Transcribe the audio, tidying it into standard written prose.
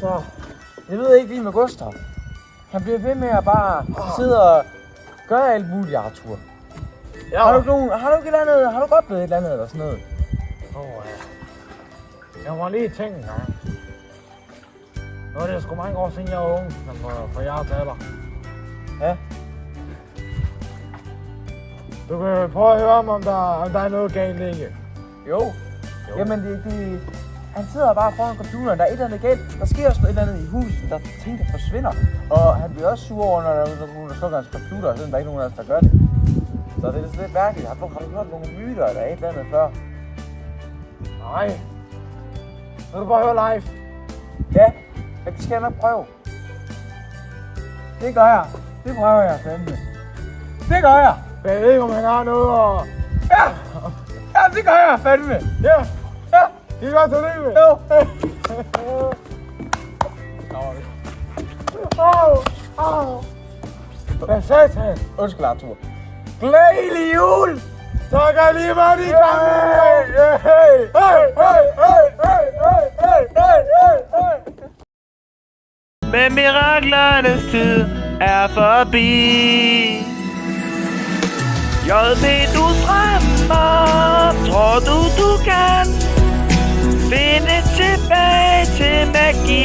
Så. Jeg ved ikke lige med Gustav. Han bliver ved med at bare sidde og gøre alt muligt, Arthur. Ja. Har du ikke et eller andet, har du oplevet et eller andet eller sådan noget? Jeg må lige tænke en gang. Nu er det sgu mange år siden jeg var ung, for jeg er taler. Ja. Du kan prøve at høre om der er noget galt, ikke? Jo. Jamen han sidder bare foran computeren, der er et eller andet galt. Der sker også et eller andet i huset, der ting der forsvinder. Og han bliver også sur over, når der er nogen, der slukker hans computer, og sådan der er ikke nogen af os, der gør det. Så det er sådan lidt mærkeligt. Har du hørt nogle myter eller et eller andet før? Nej. Vil du bare høre live? Ja, det skal jeg nok prøve. Det gør jeg. Det prøver jeg fandme. Det gør jeg. Jeg ved ikke, om han har noget at... Ja! Ja, det gør jeg fandme. Ja! Ja! Det er godt til det, med. Jo. Hvad satan? Undskyld, Arthur. Glædelig jul! Tak alligevel, de gamle! Men miraklernes tid er forbi. JB, du drømmer, tror du kan finde tilbage til magien.